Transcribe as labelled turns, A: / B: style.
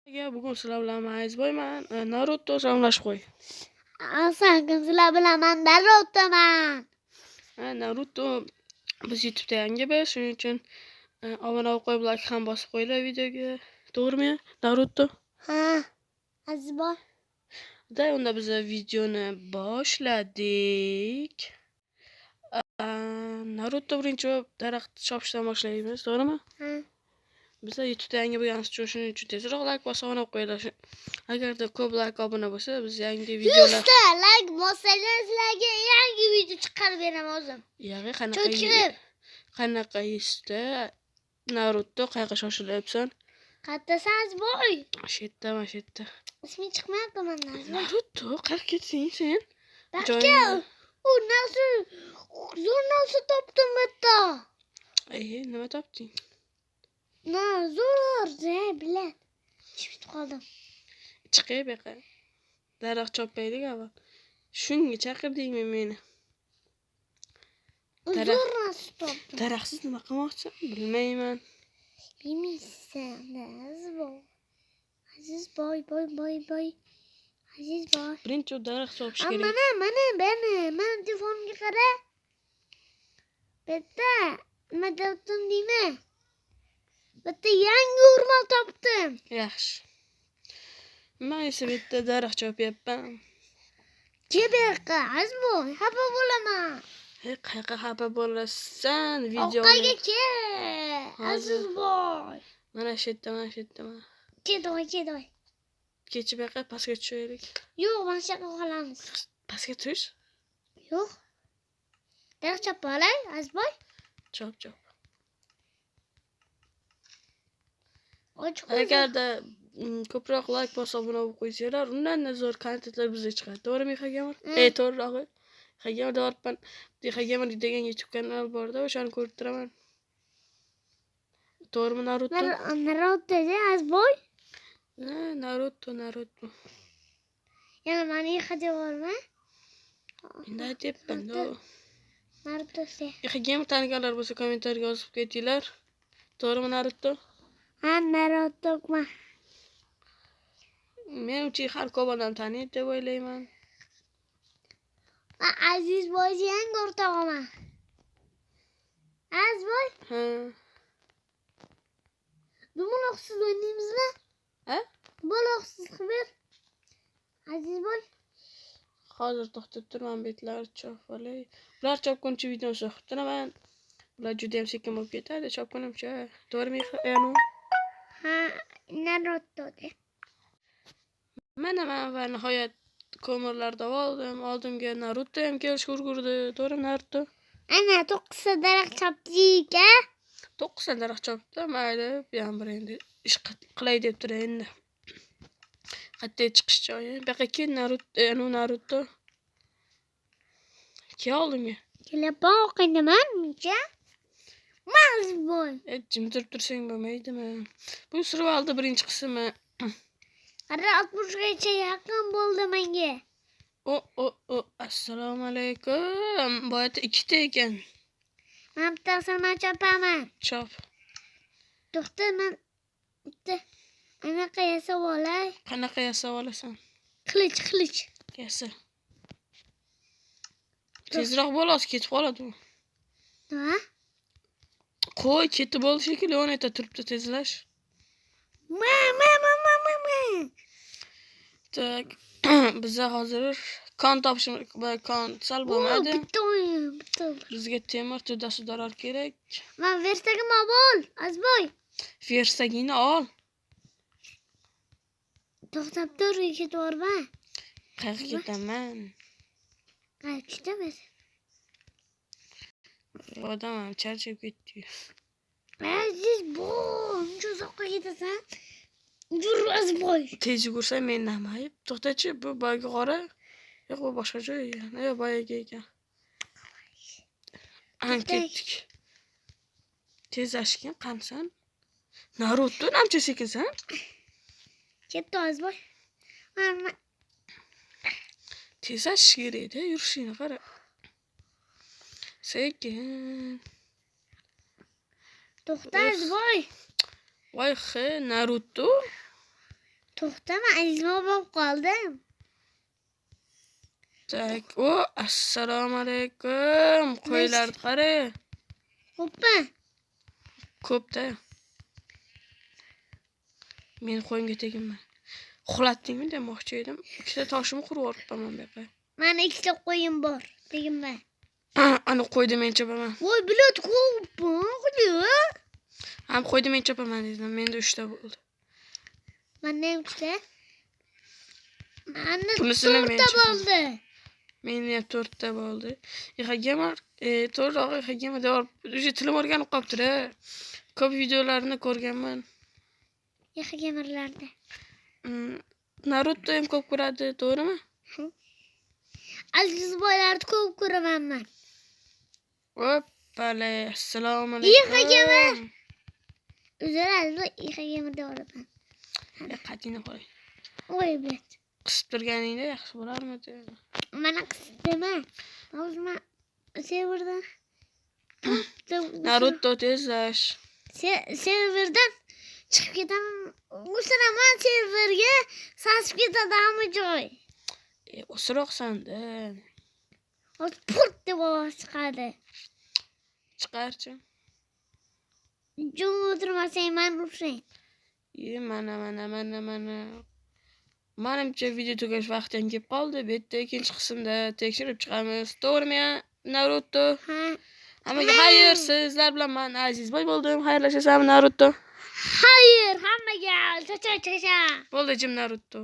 A: Bugun sizlar bilan Ayzboyman. Naruto salomlashib qo'y.
B: Asalamu sizlar bilan men Narutoman.
A: Naruto biz YouTube'da yangibiz, shuning uchun obuna bo'lib qo'yib, like ham bosib qo'yinglar videoga. To'g'rimi? Naruto.
B: Ha, Azizboy.
A: Unda biz videoni boshladik. Naruto birinchi bo'lib daraxt chopishdan boshlaymiz, to'g'rimi?
B: Ha.
A: Bizlar YouTube'da yangi bo'lganimiz uchun shuning uchun tezroq like bosib obuna qo'yinglar. Agarda ko'p like obuna bo'lsa, biz yangi videolar
B: 100 ta like bossangiz sizlarga yangi video chiqarib beraman o'zim.
A: Yog'i qanaqa 100 ta Naruto qayerga shoshilyapsan?
B: Qayerdasan Azizboy?
A: Shu yerda.
B: Isming chiqmayapti mendan Azizboy.
A: Naruto, qayerga ketsang sen?
B: Bakka, u narsa zo'r narsa topdim bitta.
A: Nima topding?
B: Zo'r, bilat. Chipit qoldim.
A: Chiqay bu yoqqa. Daraxt chopaylik avval. Shunga chaqirdingmi meni?
B: Zo'r narsa topdim.
A: Daraxtsiz nima qilmoqchi? Bilmayman.
B: Bilmaysan, Azizboy, boy. Azizboy.
A: Birinchi daraxt chopish kerak.
B: Mana telefonga qara. Bitta, nima topdim deymi? Bitta yangi o'rmon topdim.
A: Yaxshi. Men esa bitta daraxt chopyapman.
B: Keberqa, Azizboy, xafa bo'laman.
A: Qayerga xafa bo'lasan? Video
B: Orqaga kel, Azizboy.
A: Mana shu yerda.
B: Ketoy.
A: Kechib yoqqa pastga tushaylik.
B: Yo'q, mana shu yoqqa qolamiz.
A: Pastga tush.
B: Yo'q. Daraxt chopib olay, Azizboy.
A: Chop.
B: Ochiq.
A: Agarda ko'proq like bosib obuna bo'lib qo'ysanglar, undan zo'r kontentlar bizga chiqadi. To'g'rimi, Xagamer? To'g'rirog'i. Xagamer deyapman. Xagamer degan YouTube kanal bor-da, o'shani ko'rib turaman. To'g'rimi, Naruto?
B: Naruto Azizboy.
A: Naruto.
B: Yana meni xajavorma.
A: Endi aytyapman-da.
B: Naruto se.
A: Xagamer taniganlar bo'lsa kommentariyaga yozib ketinglar. To'g'rimi, Naruto?
B: Naruto'man.
A: Men uchun har ko'p odam taniydi deb o'ylayman.
B: Azizboy yangi o'rtog'iman. Azizboy?
A: Ha.
B: Dumaloqsiz o'ynaymizmi? Dumaloqsiz xabar. Azizboy.
A: Hozir to'xtab turman, betlar chopolay. Ular chopguncha videoni o'qib turaman. Ular juda ham sekin bo'lib ketadi, chopgunimcha. To'g'rimi, Anu?
B: Ha, Naruto de.
A: Mana va nihoyat ko'mirlarni oldim. Oldimga Naruto ham kelishga ulgurdi. To'g'ri, Naruto?
B: Ana 9 ta daraxt chopdik,
A: 9 ta daraxt chopdi. Mayli, bu ham bir endi ish qilay deb turay endi. Qayerga chiqish joyi? Bu yoqqa kel, Naruto. Kel oldimga.
B: Kelaman o'qiyman, mencha. Mazboy.
A: Jim tursang bo'lmaydimi? Bu survalda birinchi qismi.
B: Qara 60 gacha yaqin bo'ldi menga.
A: Assalomu alaykum. Bu yerda 2 ta ekan.
B: Men bittasini chopaman.
A: Chop.
B: To'xta, men anaqa yasab olay.
A: Qanaqa yasab olasan?
B: Qilich.
A: Yasa. Tezroq bo'l, hozir ketib qoladi u.
B: Nima?
A: Qo'y, ketib bo'l shekilli, o'n eta turibdi tezlash. Tak, biza hozir kon topishimiz, kon sal bo'lmadi.
B: Bitta.
A: Bizga temir tudasi zarur kerak.
B: Men versagim ol, Azboy.
A: Versagingni ol.
B: To'xtab tur, ketvorma.
A: Qayerga ketaman?
B: Qayerga ketaman?
A: Odam charchab ketdi.
B: Azizboy, uncha uzoqqa ketasan? Yur, Azizboy.
A: Tez yugursam men namayib. To'xtachi, bu boyga qora. Yo'q, bu boshqa joy ekan. Boyaga ekan. Ketdik. Tezlashgan qansan? Naruto namcha sekinsan?
B: Ketdi Azizboy.
A: Tezlash kerak-da, yurishingni qara. Sekin.
B: To'xta Azizboy.
A: Voy, Naruto.
B: To'xtama, Azizma bo'lib qoldim.
A: Tak. O, assalomu alaykum. Qo'ylarni qara.
B: Xo'pmi?
A: Ko'pda. Men qo'yimga teginman. Uxlatdingmi demoqchi edim. Ikkita toshimni qurib yuboribman bu yoqqa.
B: Mani ikkita qo'yim bor. Teginma.
A: Ana qo'ydi men chopaman.
B: Voy, bilet ko'pmi?
A: Ham qo'ydi men chopaman dedim. Menda 3 ta bo'ldi.
B: Manda ham 3 ta. Manda
A: Bunisini
B: 4
A: men
B: ta
A: chopaman.
B: bo'ldi.
A: Menda ham 4 ta bo'ldi. Gamer, to'g'ri gamer devor. O'sha tilim o'rganib qolibdi-da. Ko'p videolarini ko'rganman.
B: Gamerlarda.
A: Naruto ham ko'p ko'radi, to'g'rimi?
B: Aziz boylarni ko'p ko'raman men.
A: Hoppala, assalomu alaykum.
B: Gamer. O'zlari gamerda bo'laman.
A: Qatini qo'y.
B: Voy, bilet.
A: Qisib turganingda yaxshi bo'larmidi?
B: Mana qisdima. O'zim serverdan
A: Naruto tezlash.
B: serverdan chiqib ketaman. O'siraman serverga sasib ketadi hamma joy.
A: O'siroqsan-da.
B: Hozir purt deb ovoz chiqadi.
A: Chiqarchi.
B: Jum o'tirmasang mani ursang.
A: Mana. Menimcha video tugash vaqti ham kelib qoldi. Bu yerda ikkinchi qismda tekshirib chiqamiz. To'g'rimi, Naruto?
B: Ha.
A: Hammaga xayr, sizlar bilan men Azizboy bo'ldim. Xayrlashasan Naruto.
B: Hayır, hammaga cha.
A: Bo'ldi jim Naruto.